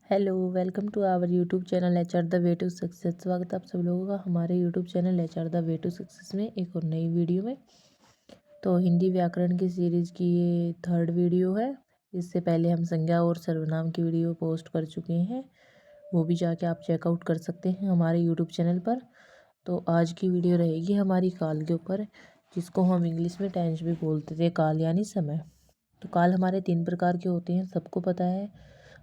Hello, welcome to our YouTube channel HR the way to success. स्वागत है आप सब लोगों का हमारे YouTube channel HR the way to success में एक और नई वीडियो में। तो हिंदी व्याकरण की सीरीज़ की ये थर्ड वीडियो है। इससे पहले हम संज्ञा और सर्वनाम की वीडियो पोस्ट कर चुके हैं, वो भी जाके आप चेकआउट कर सकते हैं हमारे यूट्यूब चैनल पर। तो आज की वीडियो रहेगी हमारी काल के ऊपर, जिसको हम इंग्लिश में टेंस भी बोलते थे, काल यानी समय। तो काल हमारे 3 प्रकार के होते हैं, सबको पता है।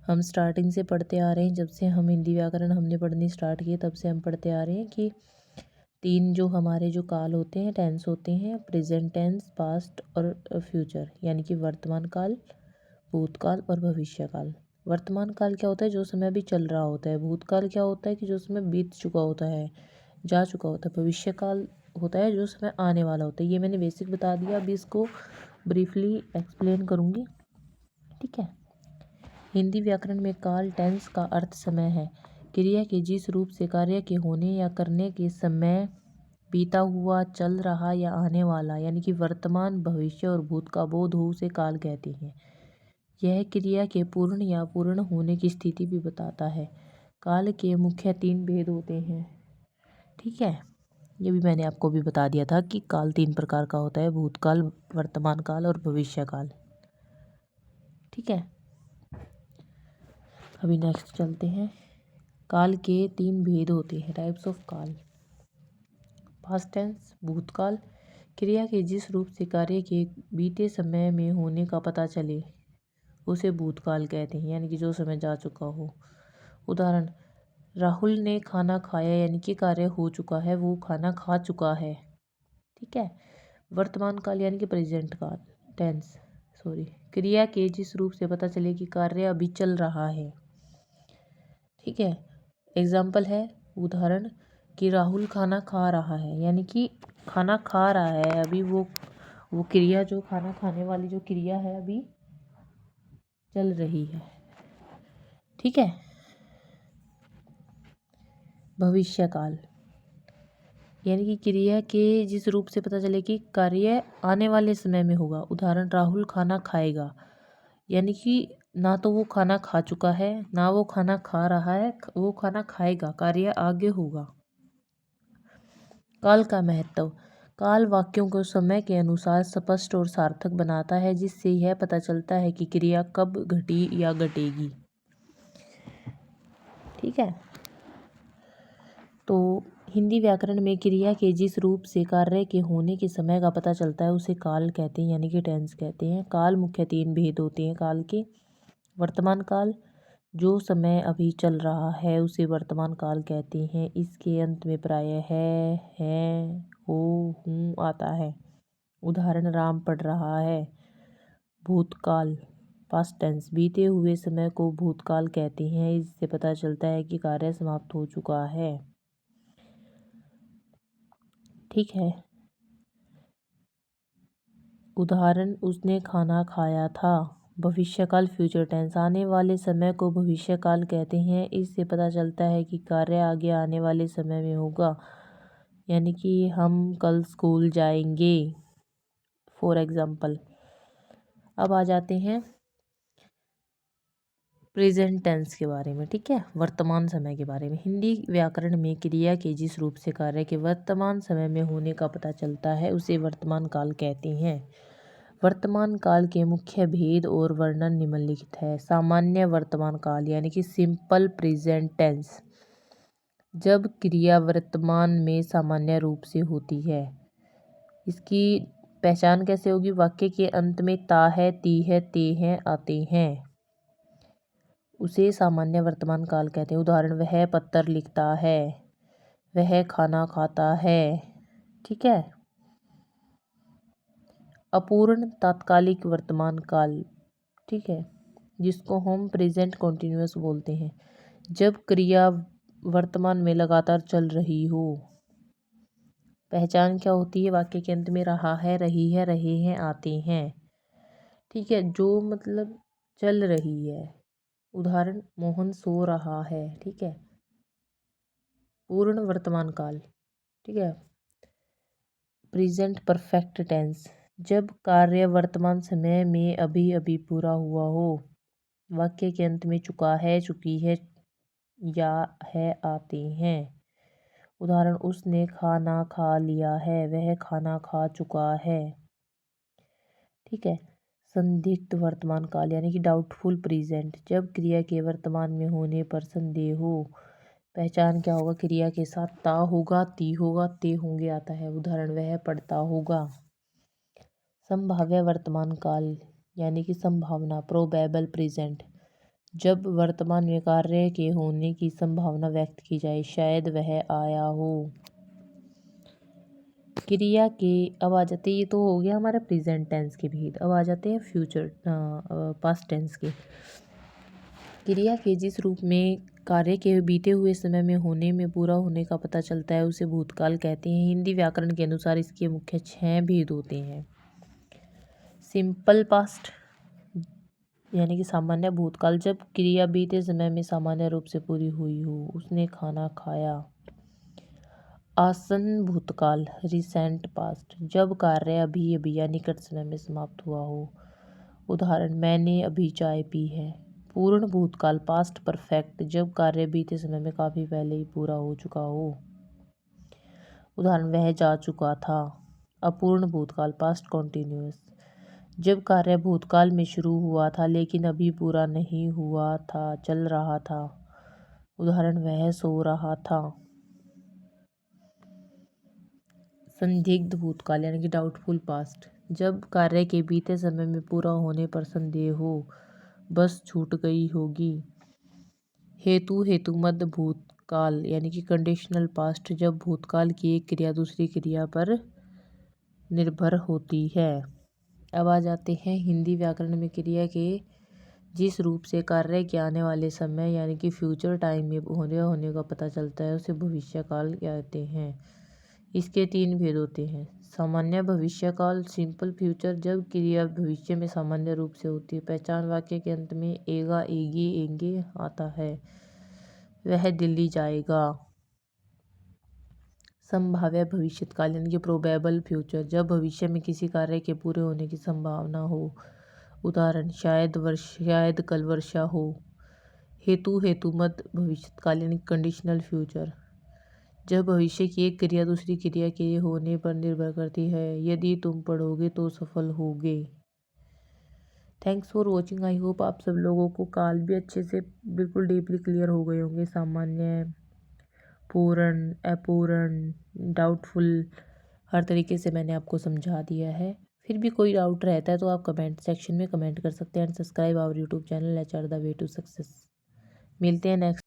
हम स्टार्टिंग से पढ़ते आ रहे हैं, जब से हम हिंदी व्याकरण हमने पढ़नी स्टार्ट की तब से हम पढ़ते आ रहे हैं कि 3 जो हमारे जो काल होते हैं, टेंस होते हैं, प्रेजेंट टेंस, पास्ट और फ्यूचर, यानी कि वर्तमान काल, भूतकाल और भविष्य काल। वर्तमान काल क्या होता है? जो समय अभी चल रहा होता है। भूतकाल क्या होता है? कि जो समय बीत चुका होता है, जा चुका होता है। भविष्य काल होता है जो समय आने वाला होता है। ये मैंने बेसिक बता दिया, अभी इसको ब्रीफली एक्सप्लेन करूँगी, ठीक है। हिंदी व्याकरण में काल टेंस का अर्थ समय है। क्रिया के जिस रूप से कार्य के होने या करने के समय, बीता हुआ, चल रहा या आने वाला, यानी कि वर्तमान, भविष्य और भूत का बोध हो, उसे काल कहते हैं। यह क्रिया के पूर्ण या पूर्ण होने की स्थिति भी बताता है। काल के मुख्य 3 भेद होते हैं, ठीक है। ये भी मैंने आपको भी बता दिया था कि काल 3 प्रकार का होता है: भूतकाल, वर्तमान काल और भविष्य काल, ठीक है। अभी नेक्स्ट चलते हैं। काल के 3 भेद होते हैं, टाइप्स ऑफ काल। पास्ट टेंस, भूतकाल, क्रिया के जिस रूप से कार्य के बीते समय में होने का पता चले, उसे भूतकाल कहते हैं, यानी कि जो समय जा चुका हो। उदाहरण: राहुल ने खाना खाया, यानी कि कार्य हो चुका है, वो खाना खा चुका है, ठीक है। वर्तमान काल यानी कि प्रेजेंट काल टेंस, क्रिया के जिस रूप से पता चले कि कार्य अभी चल रहा है, ठीक है। एग्जाम्पल है, उदाहरण, कि राहुल खाना खा रहा है, यानी कि खाना खा रहा है अभी। वो क्रिया, जो खाना खाने वाली जो क्रिया है, अभी चल रही है, ठीक है। भविष्य काल यानी कि क्रिया के जिस रूप से पता चले कि कार्य आने वाले समय में होगा। उदाहरण, राहुल खाना खाएगा, यानी कि ना तो वो खाना खा चुका है, ना वो खाना खा रहा है, वो खाना खाएगा, कार्य आगे होगा। काल का महत्व: काल वाक्यों को समय के अनुसार स्पष्ट और सार्थक बनाता है, जिससे यह पता चलता है कि क्रिया कब घटी या घटेगी, ठीक है। तो हिंदी व्याकरण में क्रिया के जिस रूप से कार्य के होने के समय का पता चलता है, उसे काल कहते हैं, यानी कि टेंस कहते हैं। काल मुख्य 3 भेद होते हैं काल के। वर्तमान काल, जो समय अभी चल रहा है, उसे वर्तमान काल कहते हैं। इसके अंत में प्रायः है, हो, हूँ आता है। उदाहरण, राम पढ़ रहा है। भूतकाल, पास्ट टेंस, बीते हुए समय को भूतकाल कहते हैं। इससे पता चलता है कि कार्य समाप्त हो चुका है, ठीक है। उदाहरण, उसने खाना खाया था। भविष्यकाल, फ्यूचर टेंस, आने वाले समय को भविष्यकाल कहते हैं। इससे पता चलता है कि कार्य आगे आने वाले समय में होगा, यानी कि हम कल स्कूल जाएंगे, फॉर एग्जाम्पल। अब आ जाते हैं प्रेजेंट टेंस के बारे में, ठीक है, वर्तमान समय के बारे में। हिंदी व्याकरण में क्रिया के जिस रूप से कार्य के वर्तमान समय में होने का पता चलता है, उसे वर्तमान काल कहते हैं। वर्तमान काल के मुख्य भेद और वर्णन निम्नलिखित है। सामान्य वर्तमान काल यानी कि सिंपल प्रेजेंट टेंस, जब क्रिया वर्तमान में सामान्य रूप से होती है। इसकी पहचान कैसे होगी? वाक्य के अंत में ता है, ती है, ते हैं आते हैं, उसे सामान्य वर्तमान काल कहते हैं। उदाहरण, वह पत्र लिखता है, वह खाना खाता है, ठीक है। अपूर्ण तात्कालिक वर्तमान काल, ठीक है, जिसको हम प्रेजेंट कॉन्टिन्यूअस बोलते हैं, जब क्रिया वर्तमान में लगातार चल रही हो। पहचान क्या होती है? वाक्य के अंत में रहा है, रही है, रहे हैं आते हैं, ठीक है, जो मतलब चल रही है। उदाहरण, मोहन सो रहा है, ठीक है। पूर्ण वर्तमान काल, ठीक है। प्रेजेंट परफेक्ट टेंस, जब कार्य वर्तमान समय में अभी अभी पूरा हुआ हो, वाक्य के अंत में चुका है, चुकी है या है आते हैं। उदाहरण, उसने खाना खा लिया है, वह खाना खा चुका है। ठीक है। संदिग्ध वर्तमान काल यानी कि डाउटफुल प्रेजेंट, जब क्रिया के वर्तमान में होने पर संदेह हो। पहचान क्या होगा? क्रिया के साथ ता होगा, ती होगा, ते होंगे आता है। उदाहरण, वह पढ़ता होगा। संभाव्य वर्तमान काल यानी कि संभावना, प्रोबेबल प्रेजेंट, जब वर्तमान में कार्य के होने की संभावना व्यक्त की जाए, शायद वह आया हो। क्रिया के अब आ जाते, ये तो हो गया हमारा प्रेजेंट टेंस के भेद। अब आ जाते हैं फ्यूचर पास्ट टेंस के। क्रिया के जिस रूप में कार्य के बीते हुए समय में होने में पूरा होने का पता चलता है उसे भूतकाल कहते हैं। हिंदी व्याकरण के अनुसार इसके मुख्य 6 भेद होते हैं। सिंपल पास्ट यानी कि सामान्य भूतकाल, जब क्रिया बीते समय में सामान्य रूप से पूरी हुई हो। उसने खाना खाया। आसन भूतकाल, रिसेंट पास्ट, जब कार्य अभी अभी या निकट समय में समाप्त हुआ हो। उदाहरण, मैंने अभी चाय पी है। पूर्ण भूतकाल, पास्ट परफेक्ट, जब कार्य बीते समय में काफी पहले ही पूरा हो चुका हो। उदाहरण, वह जा चुका था। अपूर्ण भूतकाल, पास्ट कॉन्टिन्यूअस, जब कार्य भूतकाल में शुरू हुआ था लेकिन अभी पूरा नहीं हुआ था, चल रहा था। उदाहरण, वह सो रहा था। संदिग्ध भूतकाल यानी कि डाउटफुल पास्ट, जब कार्य के बीते समय में पूरा होने पर संदेह हो, बस छूट गई होगी। हेतु हेतुमद भूतकाल यानी कि कंडीशनल पास्ट, जब भूतकाल की एक क्रिया दूसरी क्रिया पर निर्भर होती है। अब आ जाते हैं हिंदी व्याकरण में क्रिया के जिस रूप से कार्य के आने वाले समय यानी कि फ्यूचर टाइम में होने का पता चलता है उसे भविष्यकाल कहते हैं। इसके 3 भेद होते हैं। सामान्य भविष्यकाल, सिंपल फ्यूचर, जब क्रिया भविष्य में सामान्य रूप से होती है। पहचान, वाक्य के अंत में एगा, एगी, एंगे आता है। वह दिल्ली जाएगा। संभाव्य भविष्यकाल यानी कि प्रोबेबल फ्यूचर, जब भविष्य में किसी कार्य के पूरे होने की संभावना हो। उदाहरण, शायद कल वर्षा हो। हेतु हेतुमद भविष्यकाल यानी कंडीशनल फ्यूचर, जब भविष्य की एक क्रिया दूसरी क्रिया के होने पर निर्भर करती है। यदि तुम पढ़ोगे तो सफल होगे। Thanks for watching. I hope आप सब लोगों को काल भी अच्छे से बिल्कुल डीपली क्लियर हो गए होंगे। सामान्य, पूर्ण, अपूर्ण, डाउटफुल, हर तरीके से मैंने आपको समझा दिया है। फिर भी कोई डाउट रहता है तो आप कमेंट सेक्शन में कमेंट कर सकते हैं। And subscribe our YouTube channel HR the way to success. मिलते हैं नेक्स्ट